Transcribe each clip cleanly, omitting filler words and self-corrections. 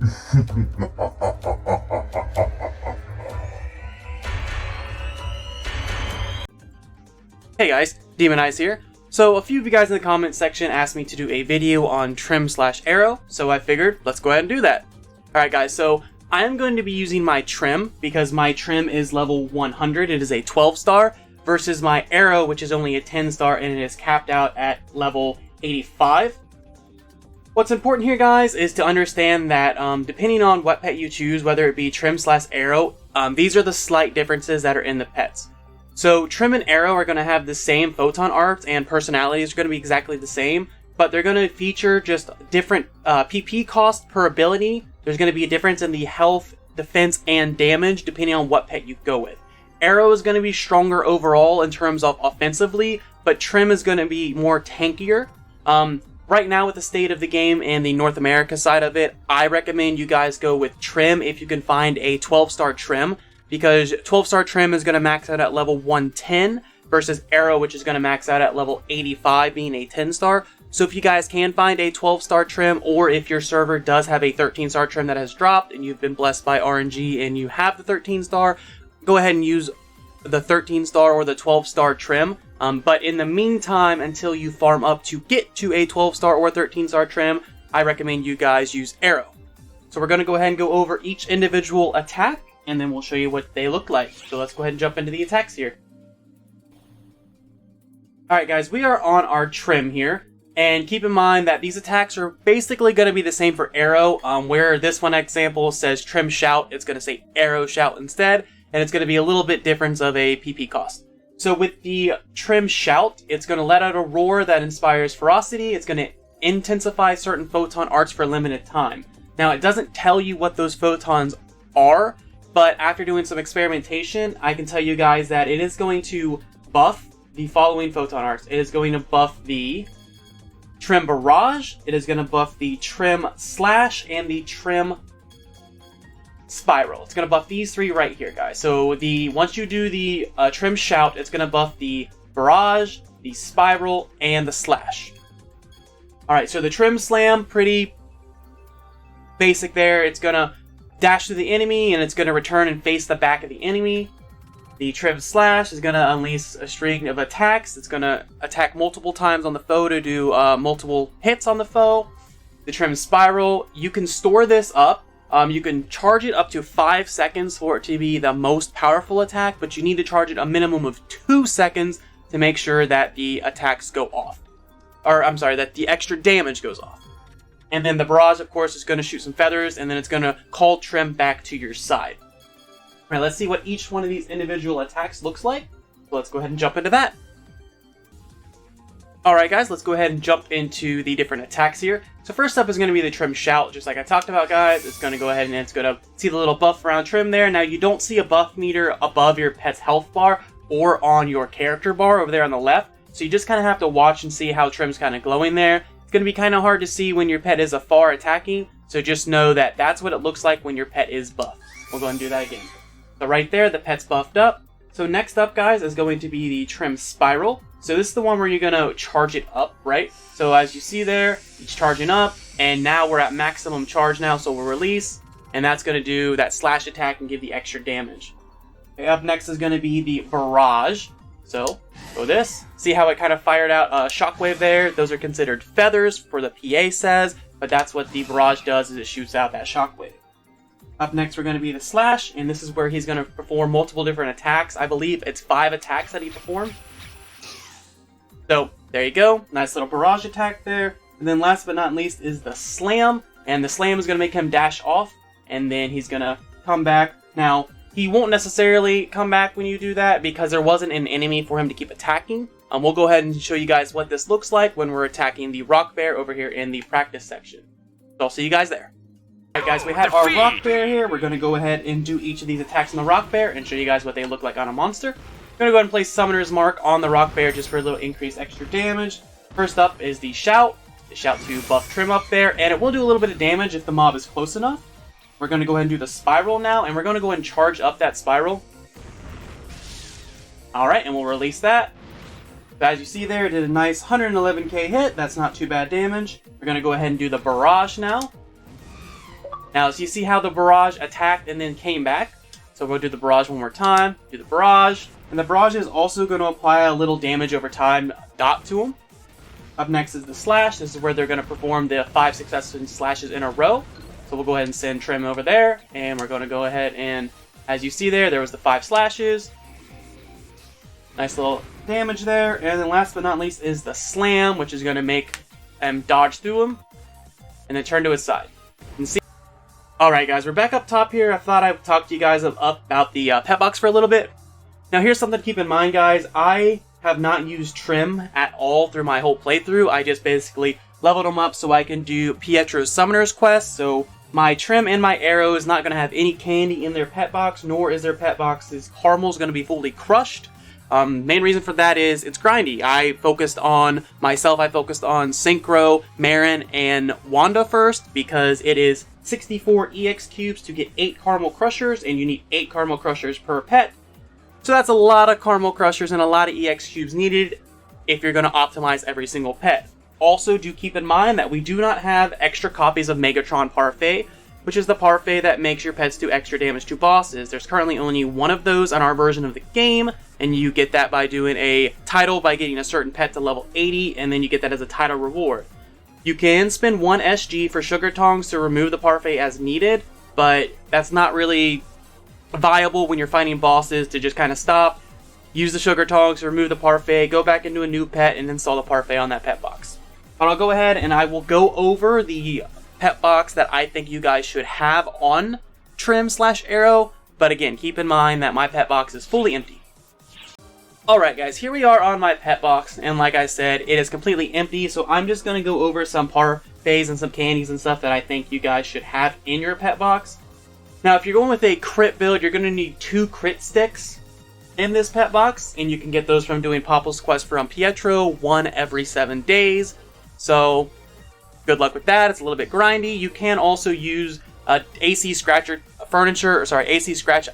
Hey guys, Demon Eyes here. So a few of you guys in the comment section asked me to do a video on trim/arrow, so I figured let's go ahead and do that. Alright guys, so I am going to be using my trim because my trim is level 100, it is a 12-star, versus my arrow which is only a 10-star and it is capped out at level 85. What's important here guys is to understand that depending on what pet you choose, whether it be trim/arrow, these are the slight differences that are in the pets. So Trim and Arrow are going to have the same photon arts and personalities are going to be exactly the same, but they're going to feature just different PP cost per ability. There's going to be a difference in the health, defense, and damage depending on what pet you go with. Arrow is going to be stronger overall in terms of offensively, but Trim is going to be more tankier. Right now with the state of the game and the North America side of it, I recommend you guys go with Trim if you can find a 12-star Trim. Because 12-star Trim is going to max out at level 110 versus Arrow, which is going to max out at level 85, being a 10-star. So if you guys can find a 12-star Trim, or if your server does have a 13-star Trim that has dropped and you've been blessed by RNG and you have the 13-star, go ahead and use the 13-star or the 12-star Trim. But in the meantime, until you farm up to get to a 12-star or 13-star Trim, I recommend you guys use Arrow. So we're going to go ahead and go over each individual attack, and then we'll show you what they look like. So let's go ahead and jump into the attacks here. Alright guys, we are on our Trim here. And keep in mind that these attacks are basically going to be the same for Arrow. Where this one example says Trim Shout, it's going to say Arrow Shout instead. And it's going to be a little bit different of a PP cost. So with the Trim Shout, it's going to let out a roar that inspires ferocity. It's going to intensify certain photon arts for a limited time. Now it doesn't tell you what those photons are, but after doing some experimentation, I can tell you guys that it is going to buff the following photon arts. It is going to buff the Trim Barrage, it is going to buff the Trim Slash, and the Trim Spiral. It's going to buff these three right here, guys. So once you do the Trim Shout, it's going to buff the Barrage, the Spiral, and the Slash. Alright, so the Trim Slam, pretty basic there. It's going to dash to the enemy, and it's going to return and face the back of the enemy. The Trim Slash is going to unleash a string of attacks. It's going to attack multiple times on the foe to do multiple hits on the foe. The Trim Spiral, you can store this up. You can charge it up to 5 seconds for it to be the most powerful attack, but you need to charge it a minimum of 2 seconds to make sure that the attacks go off. Or, I'm sorry, that the extra damage goes off. And then the Barrage, of course, is going to shoot some feathers, and then it's going to call Trim back to your side. Alright, let's see what each one of these individual attacks looks like. So let's go ahead and jump into that. Alright guys, let's go ahead and jump into the different attacks here. So first up is going to be the Trim Shout, just like I talked about guys. It's going to go ahead and it's going to see the little buff around Trim there. Now you don't see a buff meter above your pet's health bar or on your character bar over there on the left. So you just kind of have to watch and see how Trim's kind of glowing there. Going to be kind of hard to see when your pet is afar attacking, so just know that that's what it looks like when your pet is buffed. We'll go ahead and do that again. So right there, the pet's buffed up. So next up, guys, is going to be the Trim Spiral. So this is the one where you're going to charge it up, right? So as you see there, it's charging up, and now we're at maximum charge now, so we'll release, and that's going to do that slash attack and give the extra damage. Okay, up next is going to be the Barrage. So, go this. See how it kind of fired out a shockwave there? Those are considered feathers for the PA says, but that's what the Barrage does, is it shoots out that shockwave. Up next we're going to be the Slash, and this is where he's going to perform multiple different attacks. I believe it's 5 attacks that he performed. So, there you go. Nice little Barrage attack there. And then last but not least is the Slam, and the Slam is going to make him dash off, and then he's going to come back. Now, he won't necessarily come back when you do that because there wasn't an enemy for him to keep attacking. We'll go ahead and show you guys what this looks like when we're attacking the Rock Bear over here in the practice section. So I'll see you guys there. Alright guys, we have our Rock Bear here. We're going to go ahead and do each of these attacks on the Rock Bear and show you guys what they look like on a monster. I'm going to go ahead and place Summoner's Mark on the Rock Bear just for a little increased extra damage. First up is the Shout. The Shout to buff Trim up there, and it will do a little bit of damage if the mob is close enough. We're going to go ahead and do the Spiral now, and we're going to go ahead and charge up that Spiral. Alright, and we'll release that. So as you see there, it did a nice 111k hit. That's not too bad damage. We're going to go ahead and do the Barrage now. Now, so you see how the barrage attacked and then came back? So we'll do the barrage one more time, do the barrage, and the barrage is also going to apply a little damage over time dot to them. Up next is the slash. This is where they're going to perform the 5 successive slashes in a row. So we'll go ahead and send Trim over there, and we're going to go ahead and, as you see there was the 5 slashes. Nice little damage there. And then last but not least is the slam, which is going to make them dodge through them and then turn to his side. And see. Alright guys, we're back up top here. I thought I'd talk to you guys about the pet box for a little bit. Now here's something to keep in mind, guys. I have not used Trim at all through my whole playthrough. I just basically leveled them up so I can do Pietro's Summoner's Quest. So my Trim and my Areo is not going to have any candy in their pet box, nor is their pet box's caramel is going to be fully crushed. Main reason for that is it's grindy. I focused on Synchro, Marin, and Wanda first because it is 64 EX cubes to get 8 caramel crushers, and you need 8 caramel crushers per pet. So that's a lot of caramel crushers and a lot of EX cubes needed if you're going to optimize every single pet. Also, do keep in mind that we do not have extra copies of Megatron Parfait, which is the Parfait that makes your pets do extra damage to bosses. There's currently only one of those on our version of the game, and you get that by doing a title by getting a certain pet to level 80, and then you get that as a title reward. You can spend 1 SG for Sugar Tongs to remove the Parfait as needed, but that's not really viable when you're fighting bosses to just kind of stop, use the Sugar Tongs to remove the Parfait, go back into a new pet, and install the Parfait on that pet box. But I'll go ahead and I will go over the pet box that I think you guys should have on Trim/Areo, but again, keep in mind that my pet box is fully empty. Alright guys, here we are on my pet box, and like I said, it is completely empty, so I'm just going to go over some parfaits and some candies and stuff that I think you guys should have in your pet box. Now, if you're going with a crit build, you're going to need 2 crit sticks in this pet box, and you can get those from doing Popple's Quest from Pietro 1 every 7 days. So, good luck with that. It's a little bit grindy. You can also use AC scratch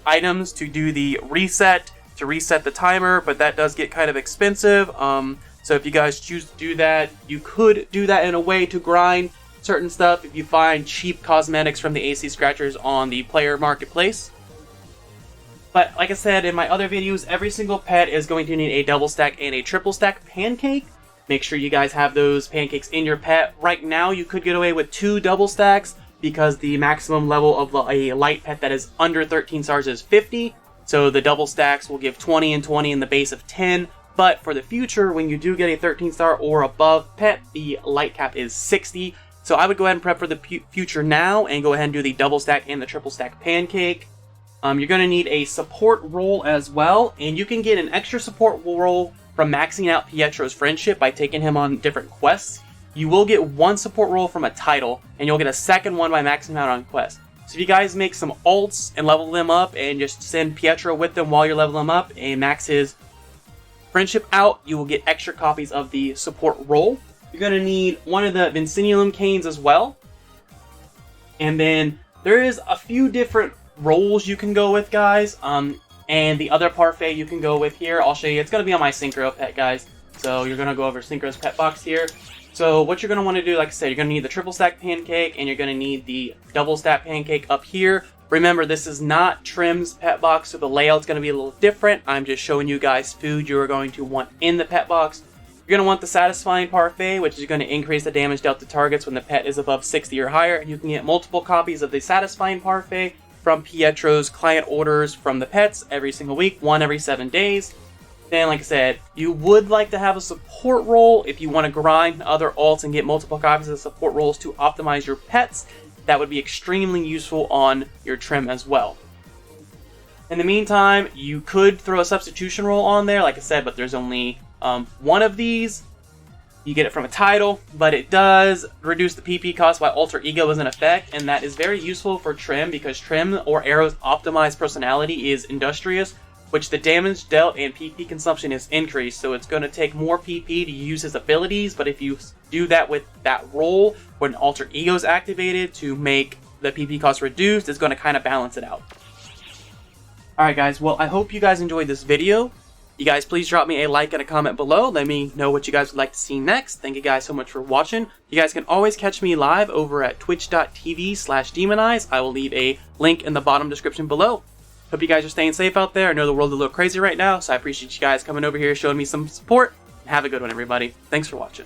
items to do the reset, to reset the timer, but that does get kind of expensive. So if you guys choose to do that, you could do that in a way to grind certain stuff if you find cheap cosmetics from the AC scratchers on the player marketplace. But like I said in my other videos, every single pet is going to need a double stack and a triple stack pancake. Make sure you guys have those pancakes in your pet. Right now, you could get away with 2 double stacks because the maximum level of a light pet that is under 13 stars is 50. So the double stacks will give 20 and 20 in the base of 10. But for the future, when you do get a 13 star or above pet, the light cap is 60. So I would go ahead and prep for the future now and go ahead and do the double stack and the triple stack pancake. You're going to need a support role as well, and you can get an extra support role from maxing out Pietro's friendship by taking him on different quests. You will get 1 support role from a title, and you'll get a second one by maxing out on quests. So if you guys make some ults and level them up and just send Pietro with them while you're leveling them up and max his friendship out, you will get extra copies of the support role. You're going to need one of the Vincennium canes as well. And then there is a few different roles you can go with, guys. And the other parfait you can go with here, I'll show you. It's going to be on my Synchro pet, guys. So you're going to go over Synchro's pet box here. So what you're going to want to do, like I said, you're going to need the triple stack pancake, and you're going to need the double stack pancake up here. Remember, this is not Trim's pet box, so the layout's going to be a little different. I'm just showing you guys food you are going to want in the pet box. You're going to want the satisfying parfait, which is going to increase the damage dealt to targets when the pet is above 60 or higher. And you can get multiple copies of the satisfying parfait from Pietro's client orders from the pets every single week, 1 every 7 days. Then, like I said, you would like to have a support role if you want to grind other alts and get multiple copies of support roles to optimize your pets. That would be extremely useful on your Trim as well. In the meantime, you could throw a substitution role on there, like I said, but there's only one of these. You get it from a title, but it does reduce the PP cost while Alter Ego is in effect, and that is very useful for Trim because Trim or Aero's optimized personality is industrious, which the damage dealt and PP consumption is increased, so it's going to take more PP to use his abilities, but if you do that with that role when Alter Ego is activated to make the PP cost reduced, it's going to kind of balance it out. Alright guys, well I hope you guys enjoyed this video. You guys please drop me a like and a comment below. Let me know what you guys would like to see next. Thank you guys so much for watching. You guys can always catch me live over at twitch.tv/demonize. I will leave a link in the bottom description below. Hope you guys are staying safe out there. I know the world is a little crazy right now, so I appreciate you guys coming over here, showing me some support. Have a good one, everybody. Thanks for watching.